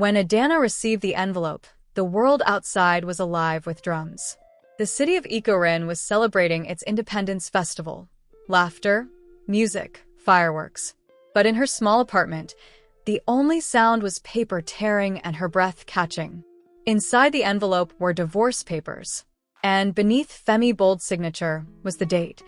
When Adanna received the envelope, the world outside was alive with drums. The city of Ikorin was celebrating its Independence Festival. Laughter, music, fireworks. But in her small apartment, the only sound was paper tearing and her breath catching. Inside the envelope were divorce papers. And beneath Femi's bold signature was the date.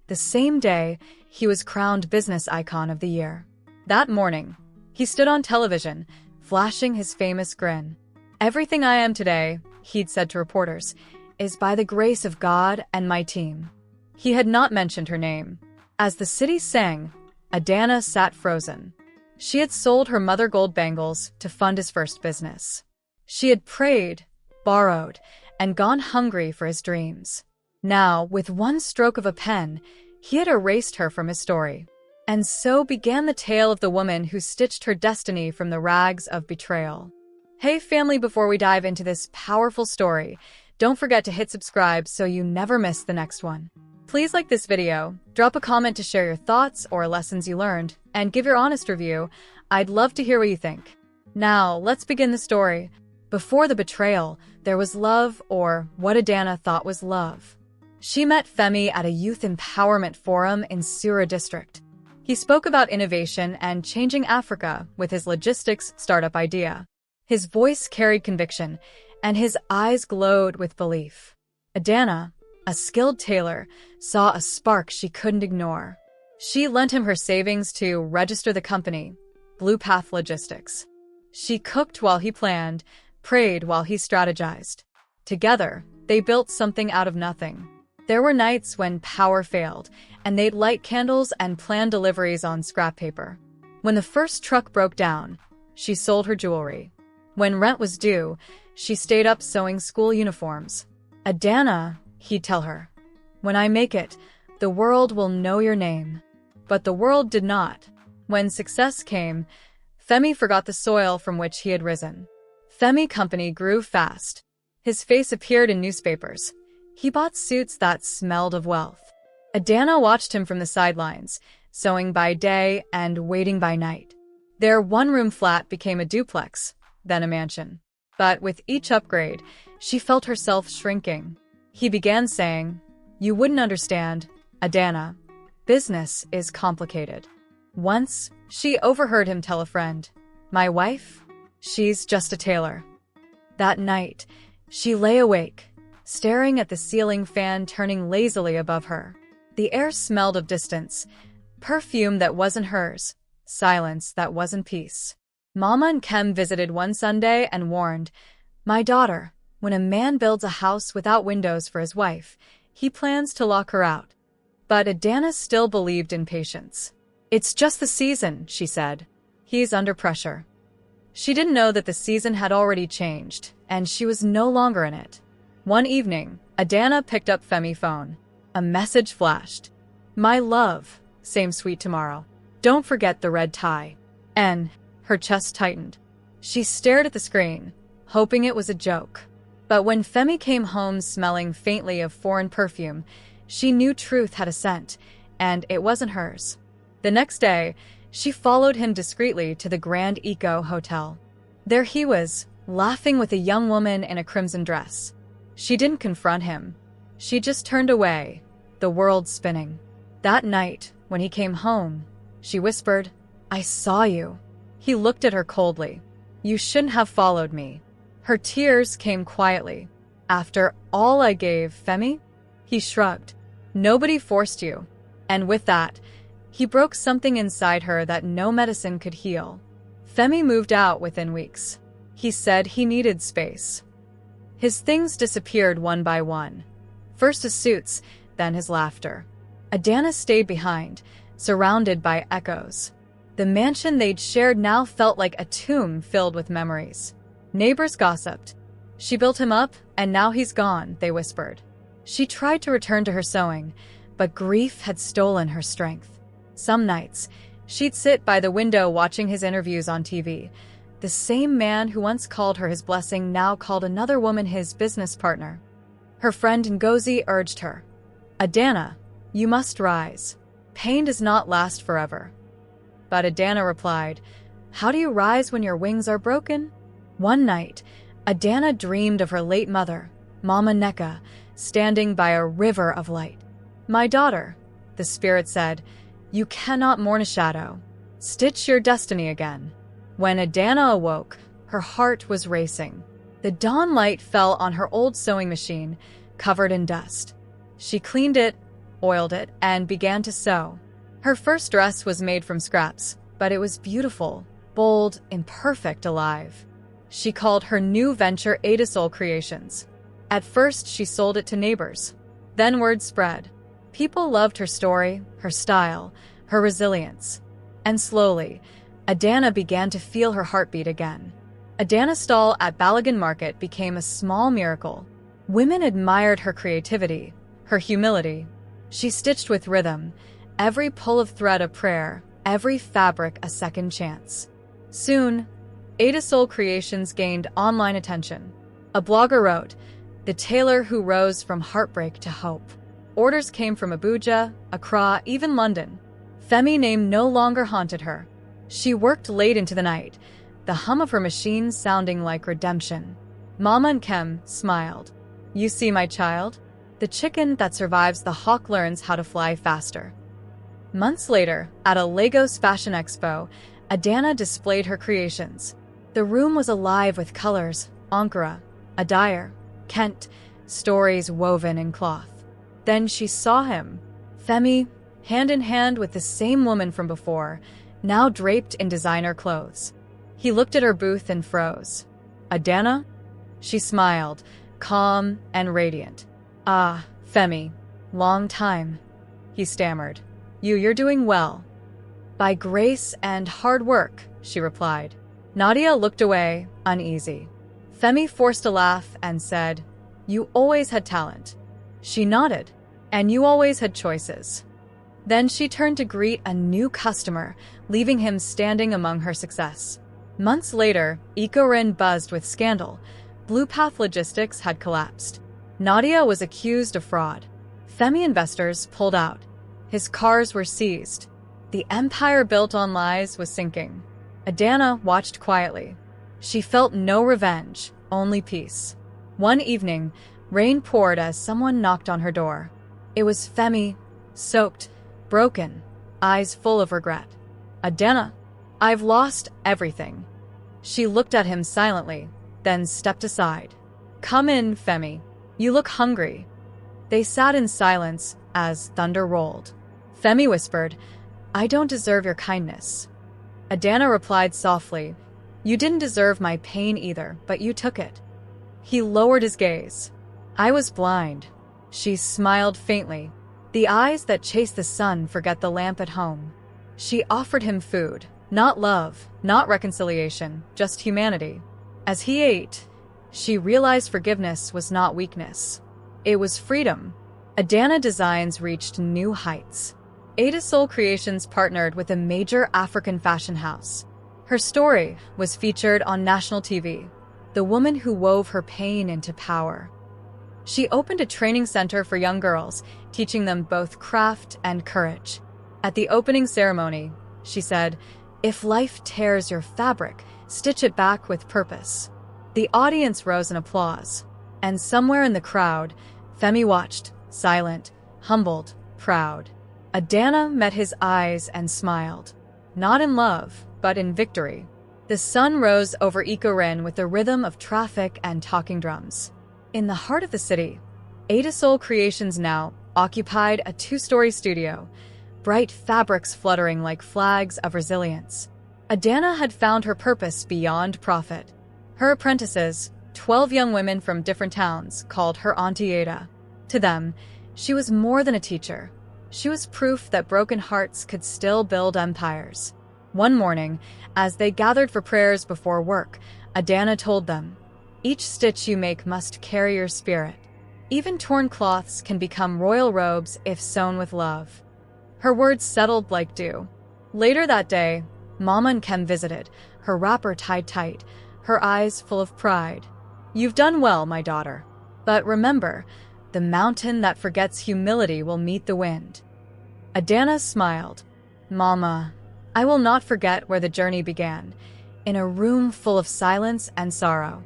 The same day, he was crowned Business Icon of the Year. That morning, he stood on television, flashing his famous grin. "Everything I am today," he'd said to reporters, "is by the grace of God and my team." He had not mentioned her name. As the city sang, Adanna sat frozen. She had sold her mother gold bangles to fund his first business. She had prayed, borrowed, and gone hungry for his dreams. Now, with one stroke of a pen, he had erased her from his story. And so began the tale of the woman who stitched her destiny from the rags of betrayal. Hey family, before we dive into this powerful story, don't forget to hit subscribe so you never miss the next one. Please like this video, drop a comment to share your thoughts or lessons you learned, and give your honest review. I'd love to hear what you think. Now, let's begin the story. Before the betrayal, there was love, or what Adanna thought was love. She met Femi at a youth empowerment forum in Sura district. He spoke about innovation and changing Africa with his logistics startup idea. His voice carried conviction, and his eyes glowed with belief. Adanna, a skilled tailor, saw a spark she couldn't ignore. She lent him her savings to register the company, Blue Path Logistics. She cooked while he planned, prayed while he strategized. Together, they built something out of nothing. There were nights when power failed, and they'd light candles and plan deliveries on scrap paper. When the first truck broke down, she sold her jewelry. When rent was due, she stayed up sewing school uniforms. "Adanna," he'd tell her, "when I make it, the world will know your name." But the world did not. When success came, Femi forgot the soil from which he had risen. Femi Company grew fast. His face appeared in newspapers. He bought suits that smelled of wealth. Adanna watched him from the sidelines, sewing by day and waiting by night. Their one-room flat became a duplex, then a mansion. But with each upgrade, she felt herself shrinking. He began saying, "You wouldn't understand, Adanna. Business is complicated." Once, she overheard him tell a friend, "My wife? She's just a tailor." That night, she lay awake, staring at the ceiling fan turning lazily above her. The air smelled of distance, perfume that wasn't hers, silence that wasn't peace. Mama and Kem visited one Sunday and warned, "My daughter, when a man builds a house without windows for his wife, he plans to lock her out." But Adanna still believed in patience. "It's just the season," she said. "He's under pressure." She didn't know that the season had already changed, and she was no longer in it. One evening, Adanna picked up Femi's phone. A message flashed. "My love, same sweet tomorrow. Don't forget the red tie." And her chest tightened. She stared at the screen, hoping it was a joke. But when Femi came home smelling faintly of foreign perfume, she knew truth had a scent, and it wasn't hers. The next day, she followed him discreetly to the Grand Eco Hotel. There he was, laughing with a young woman in a crimson dress. She didn't confront him. She just turned away, the world spinning. That night, when he came home, she whispered, "I saw you." He looked at her coldly. "You shouldn't have followed me." Her tears came quietly. "After all I gave, Femi?" He shrugged. "Nobody forced you." And with that, he broke something inside her that no medicine could heal. Femi moved out within weeks. He said he needed space. His things disappeared one by one. First his suits, then his laughter. Adanna stayed behind, surrounded by echoes. The mansion they'd shared now felt like a tomb filled with memories. Neighbors gossiped. "She built him up, and now he's gone," they whispered. She tried to return to her sewing, but grief had stolen her strength. Some nights, she'd sit by the window watching his interviews on TV. The same man who once called her his blessing now called another woman his business partner. Her friend Ngozi urged her, "Adanna, you must rise. Pain does not last forever." But Adanna replied, "How do you rise when your wings are broken?" One night, Adanna dreamed of her late mother, Mama Neka, standing by a river of light. "My daughter," the spirit said, "you cannot mourn a shadow. Stitch your destiny again." When Adanna awoke, her heart was racing. The dawn light fell on her old sewing machine, covered in dust. She cleaned it, oiled it, and began to sew. Her first dress was made from scraps, but it was beautiful, bold, imperfect, alive. She called her new venture Adasol Creations. At first, she sold it to neighbors. Then word spread. People loved her story, her style, her resilience. And slowly, Adanna began to feel her heartbeat again. Adanna's stall at Balagan Market became a small miracle. Women admired her creativity, her humility. She stitched with rhythm, every pull of thread a prayer, every fabric a second chance. Soon, Adasol Creations gained online attention. A blogger wrote, "The tailor who rose from heartbreak to hope." Orders came from Abuja, Accra, even London. Femi's name no longer haunted her. She worked late into the night, the hum of her machine sounding like redemption. Mama Nkem smiled. "You see, my child? The chicken that survives the hawk learns how to fly faster." Months later, at a Lagos Fashion Expo, Adanna displayed her creations. The room was alive with colors, Ankara, Adire, Kent, stories woven in cloth. Then she saw him, Femi, hand in hand with the same woman from before, now draped in designer clothes. He looked at her booth and froze. "Adanna?" She smiled, calm and radiant. "Ah, Femi, long time." He stammered. You're doing well." "By grace and hard work," she replied. Nadia looked away, uneasy. Femi forced a laugh and said, "You always had talent." She nodded. "And you always had choices." Then she turned to greet a new customer, leaving him standing among her success. Months later, Ikorin buzzed with scandal. Blue Path Logistics had collapsed. Nadia was accused of fraud. Femi investors pulled out. His cars were seized. The empire built on lies was sinking. Adanna watched quietly. She felt no revenge, only peace. One evening, rain poured as someone knocked on her door. It was Femi, soaked, broken, eyes full of regret. "Adanna, I've lost everything." She looked at him silently, then stepped aside. "Come in, Femi. You look hungry." They sat in silence as thunder rolled. Femi whispered, "I don't deserve your kindness." Adanna replied softly, "You didn't deserve my pain either, but you took it." He lowered his gaze. "I was blind." She smiled faintly. The eyes that chase the sun forget the lamp at home. She offered him food, not love, not reconciliation, just humanity. As he ate, she realized forgiveness was not weakness. It was freedom. Adanna Designs reached new heights. Adasol Creations partnered with a major African fashion house. Her story was featured on national TV, the woman who wove her pain into power. She opened a training center for young girls, teaching them both craft and courage. At the opening ceremony, she said, "If life tears your fabric, stitch it back with purpose." The audience rose in applause, and somewhere in the crowd, Femi watched, silent, humbled, proud. Adanna met his eyes and smiled. Not in love, but in victory. The sun rose over Ikorin with the rhythm of traffic and talking drums. In the heart of the city, Adasol Creations now occupied a 2-story studio, bright fabrics fluttering like flags of resilience. Adanna had found her purpose beyond profit. Her apprentices, 12 young women from different towns, called her Auntie Ada. To them, she was more than a teacher. She was proof that broken hearts could still build empires. One morning, as they gathered for prayers before work, Adanna told them, "Each stitch you make must carry your spirit. Even torn cloths can become royal robes if sewn with love." Her words settled like dew. Later that day, Mama Nkem visited, her wrapper tied tight, her eyes full of pride. "You've done well, my daughter. But remember, the mountain that forgets humility will meet the wind." Adanna smiled. "Mama, I will not forget where the journey began. in a room full of silence and sorrow.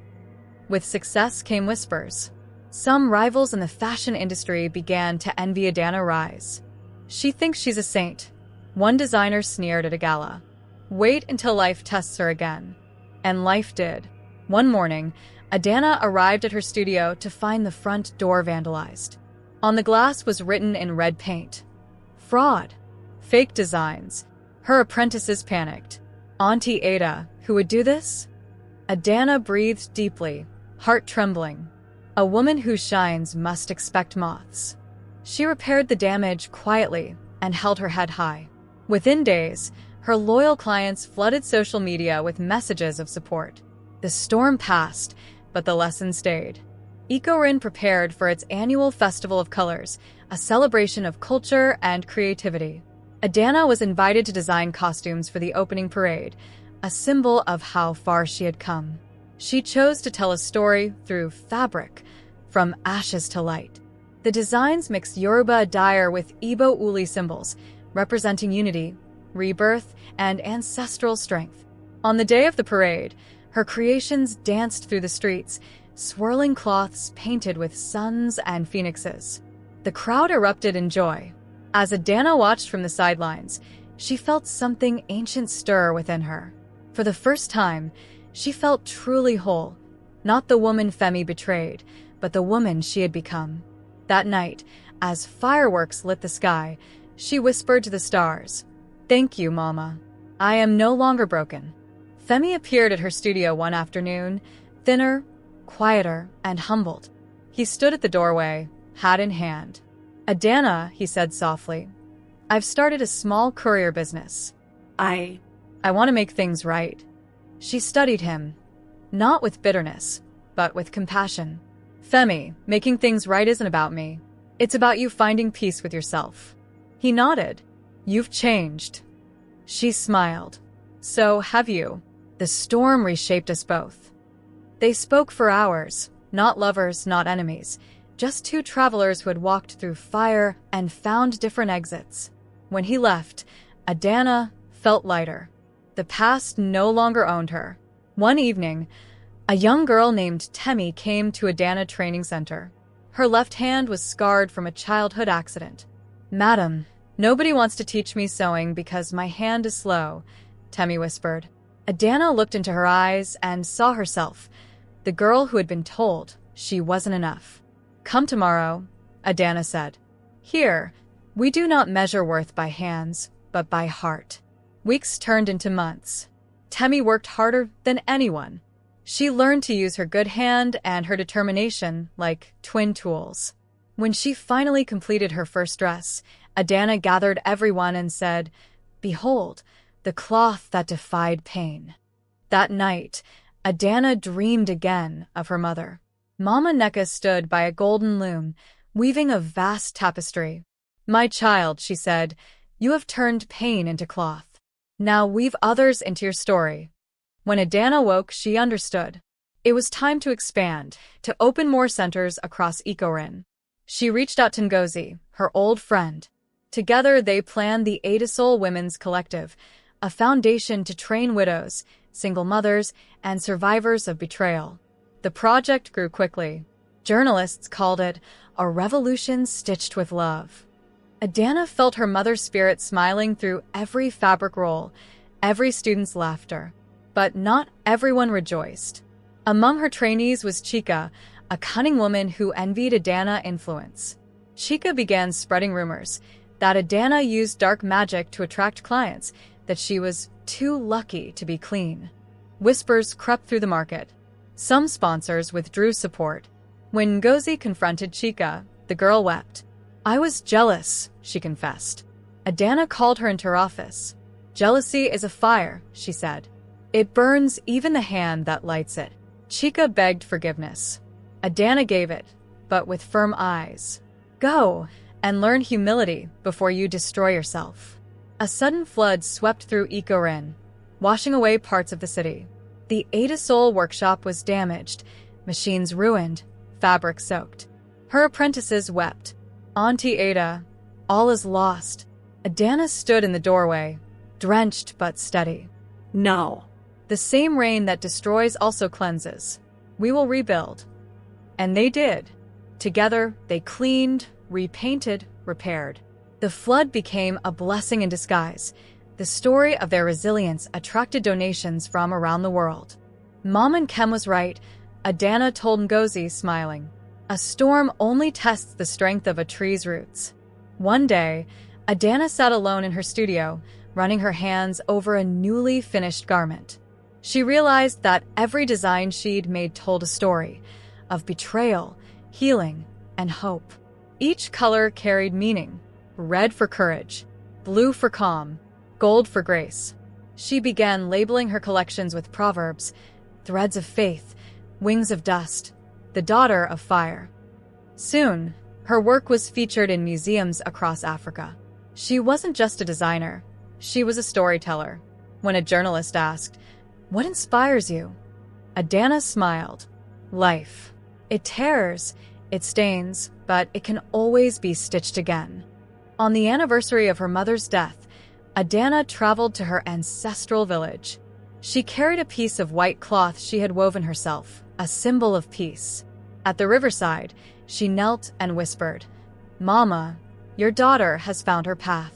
With success came whispers. Some rivals in the fashion industry began to envy Adanna's rise. She thinks she's a saint. One designer sneered at a gala. Wait until life tests her again. And life did. One morning, Adanna arrived at her studio to find the front door vandalized. On the glass was written in red paint, "Fraud. Fake designs." Her apprentices panicked. Auntie Ada, who would do this? Adanna breathed deeply, heart trembling. A woman who shines must expect moths. She repaired the damage quietly and held her head high. Within days, her loyal clients flooded social media with messages of support. The storm passed, but the lesson stayed. Ikorin prepared for its annual Festival of Colors, a celebration of culture and creativity. Adanna was invited to design costumes for the opening parade, a symbol of how far she had come. She chose to tell a story through fabric, from ashes to light. The designs mixed Yoruba attire with Igbo uli symbols, representing unity, rebirth, and ancestral strength. On the day of the parade, her creations danced through the streets, swirling cloths painted with suns and phoenixes. The crowd erupted in joy. As Adanna watched from the sidelines, she felt something ancient stir within her. For the first time, she felt truly whole, not the woman Femi betrayed, but the woman she had become. That night, as fireworks lit the sky, she whispered to the stars, "Thank you, Mama. I am no longer broken." Femi appeared at her studio one afternoon, thinner, quieter, and humbled. He stood at the doorway, hat in hand. "Adanna," he said softly, "I've started a small courier business. I want to make things right." She studied him, not with bitterness, but with compassion. "Femi, making things right isn't about me. It's about you finding peace with yourself." He nodded. "You've changed." She smiled. "So have you." The storm reshaped us both. They spoke for hours, not lovers, not enemies, just two travelers who had walked through fire and found different exits. When he left, Adanna felt lighter. The past no longer owned her. One evening, a young girl named Temi came to Adanna Training Center. Her left hand was scarred from a childhood accident. "Madam, nobody wants to teach me sewing because my hand is slow," Temi whispered. Adanna looked into her eyes and saw herself, the girl who had been told she wasn't enough. "Come tomorrow," Adanna said. "Here, we do not measure worth by hands, but by heart." Weeks turned into months. Temi worked harder than anyone. She learned to use her good hand and her determination like twin tools. When she finally completed her first dress, Adanna gathered everyone and said, "Behold, the cloth that defied pain." That night, Adanna dreamed again of her mother. Mama Neka stood by a golden loom, weaving a vast tapestry. "My child," she said, "you have turned pain into cloth. Now weave others into your story." When Adanna woke, she understood. It was time to expand, to open more centers across Ikorin. She reached out to Ngozi, her old friend. Together, they planned the Adasol Women's Collective, a foundation to train widows, single mothers, and survivors of betrayal. The project grew quickly. Journalists called it a revolution stitched with love. Adanna felt her mother's spirit smiling through every fabric roll, every student's laughter. But not everyone rejoiced. Among her trainees was Chika, a cunning woman who envied Adanna's influence. Chika began spreading rumors that Adanna used dark magic to attract clients, that she was too lucky to be clean. Whispers crept through the market. Some sponsors withdrew support. When Ngozi confronted Chika, the girl wept. "I was jealous," she confessed. Adanna called her into her office. "Jealousy is a fire," she said. "It burns even the hand that lights it." Chika begged forgiveness. Adanna gave it, but with firm eyes. "Go and learn humility before you destroy yourself." A sudden flood swept through Ikorin, washing away parts of the city. The Adasol workshop was damaged, machines ruined, fabric soaked. Her apprentices wept. "Auntie Ada, all is lost." Adanna stood in the doorway, drenched but steady. "No." The same rain that destroys also cleanses. We will rebuild. And they did. Together, they cleaned, repainted, repaired. The flood became a blessing in disguise. The story of their resilience attracted donations from around the world. Mom and Kem was right, Adanna told Ngozi, smiling. A storm only tests the strength of a tree's roots. One day, Adanna sat alone in her studio, running her hands over a newly finished garment. She realized that every design she'd made told a story of betrayal, healing, and hope. Each color carried meaning: red for courage, blue for calm, gold for grace. She began labeling her collections with proverbs: threads of faith, wings of dust, the daughter of fire. Soon, her work was featured in museums across Africa. She wasn't just a designer, she was a storyteller. When a journalist asked, "What inspires you?" Adanna smiled. Life. It tears, it stains, but it can always be stitched again. On the anniversary of her mother's death, Adanna traveled to her ancestral village. She carried a piece of white cloth she had woven herself, a symbol of peace. At the riverside, she knelt and whispered, "Mama, your daughter has found her path."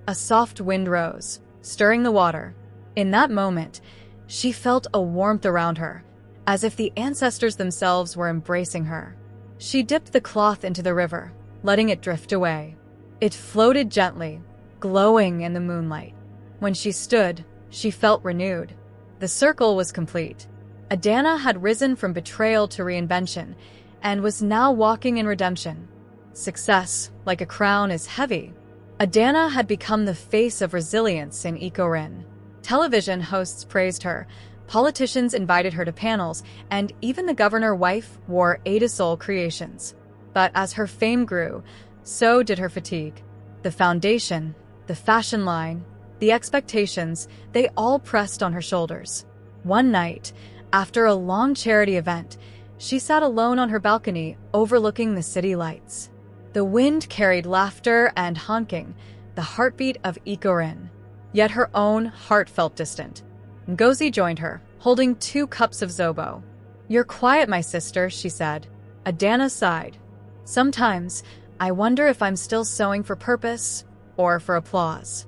A soft wind rose, stirring the water. In that moment, she felt a warmth around her, as if the ancestors themselves were embracing her. She dipped the cloth into the river, letting it drift away. It floated gently, glowing in the moonlight. When she stood, she felt renewed. The circle was complete. Adanna had risen from betrayal to reinvention, and was now walking in redemption. Success, like a crown, is heavy. Adanna had become the face of resilience in Ikorin. Television hosts praised her, politicians invited her to panels, and even the governor wife wore Adisol creations. But as her fame grew, so did her fatigue. The foundation, the fashion line, the expectations, they all pressed on her shoulders. One night, after a long charity event, she sat alone on her balcony overlooking the city lights. The wind carried laughter and honking, the heartbeat of Ikorin. Yet her own heart felt distant. Ngozi joined her, holding 2 cups of zobo. "You're quiet, my sister," she said. Adanna sighed. "Sometimes, I wonder if I'm still sewing for purpose or for applause."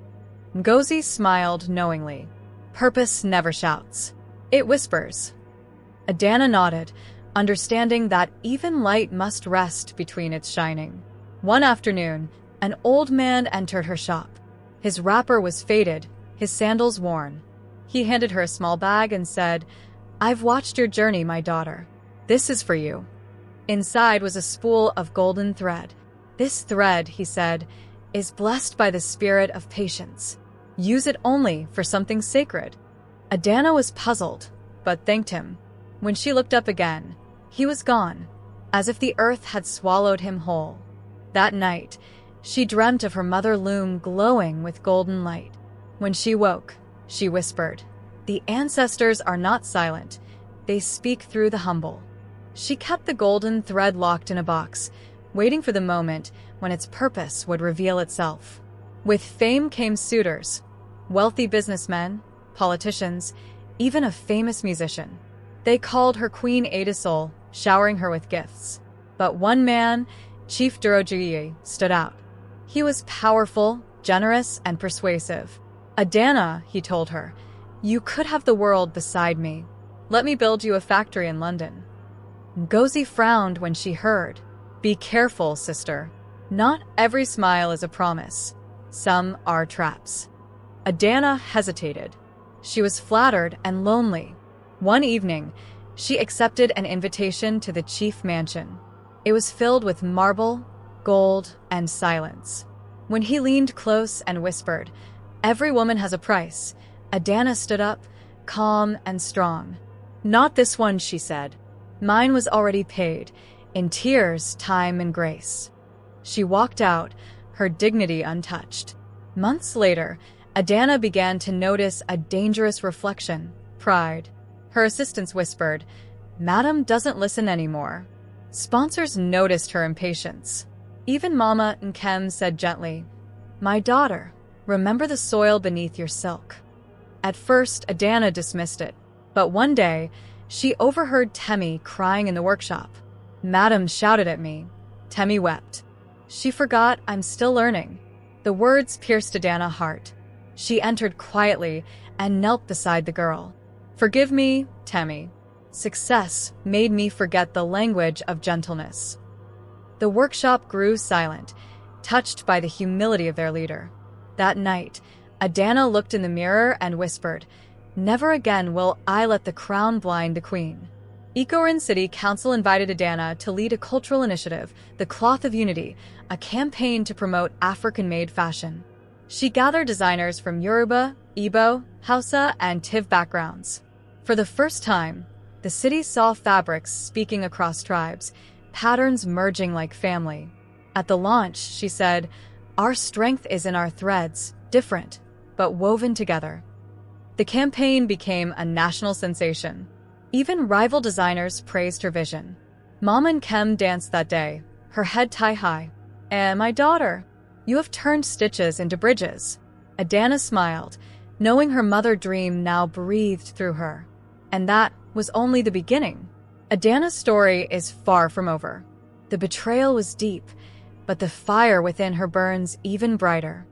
Ngozi smiled knowingly. Purpose never shouts. It whispers. Adanna nodded, understanding that even light must rest between its shining. One afternoon, an old man entered her shop. His wrapper was faded, his sandals worn. He handed her a small bag and said, "I've watched your journey, my daughter. This is for you." Inside was a spool of golden thread. "This thread," he said, "is blessed by the spirit of patience. Use it only for something sacred." Adanna was puzzled, but thanked him. When she looked up again, he was gone, as if the earth had swallowed him whole. That night, she dreamt of her mother loom glowing with golden light. When she woke, she whispered, "The ancestors are not silent. They speak through the humble." She kept the golden thread locked in a box, waiting for the moment when its purpose would reveal itself. With fame came suitors, wealthy businessmen, politicians, even a famous musician. They called her Queen Adisol, showering her with gifts. But one man, Chief Durojiye, stood out. He was powerful, generous, and persuasive. "Adanna," he told her, "you could have the world beside me. Let me build you a factory in London." Ngozi frowned when she heard. "Be careful, sister. Not every smile is a promise. Some are traps." Adanna hesitated. She was flattered and lonely. One evening, she accepted an invitation to the chief mansion. It was filled with marble, gold, and silence. When he leaned close and whispered, "Every woman has a price," Adanna stood up, calm and strong. "Not this one," she said. "Mine was already paid, in tears, time, and grace." She walked out, her dignity untouched. Months later, Adanna began to notice a dangerous reflection: pride. Her assistants whispered, "Madam doesn't listen anymore." Sponsors noticed her impatience. Even Mama Nkem said gently, "My daughter, remember the soil beneath your silk." At first, Adanna dismissed it, but one day, she overheard Temi crying in the workshop. "Madam shouted at me." Temi wept. "She forgot I'm still learning." The words pierced Adanna's heart. She entered quietly and knelt beside the girl. "Forgive me, Temi. Success made me forget the language of gentleness." The workshop grew silent, touched by the humility of their leader. That night, Adanna looked in the mirror and whispered, "Never again will I let the crown blind the queen." Ikoren City Council invited Adanna to lead a cultural initiative, the Cloth of Unity, a campaign to promote African-made fashion. She gathered designers from Yoruba, Igbo, Hausa, and Tiv backgrounds. For the first time, the city saw fabrics speaking across tribes, patterns merging like family. At the launch, she said, "Our strength is in our threads, different, but woven together." The campaign became a national sensation. Even rival designers praised her vision. Mom and Kem danced that day, her head tie high. "My daughter, you have turned stitches into bridges." Adanna smiled, knowing her mother dream now breathed through her. And that was only the beginning. Adanna's story is far from over. The betrayal was deep, but the fire within her burns even brighter.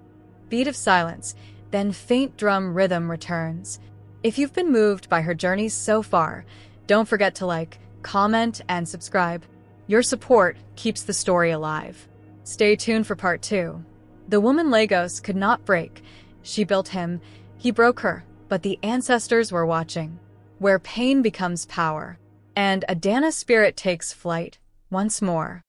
Beat of silence, then faint drum rhythm returns. If you've been moved by her journey so far, don't forget to like, comment, and subscribe. Your support keeps the story alive. Stay tuned for part 2. The woman Lagos could not break. She built him, he broke her, but the ancestors were watching. Where pain becomes power, and Adanna's spirit takes flight once more.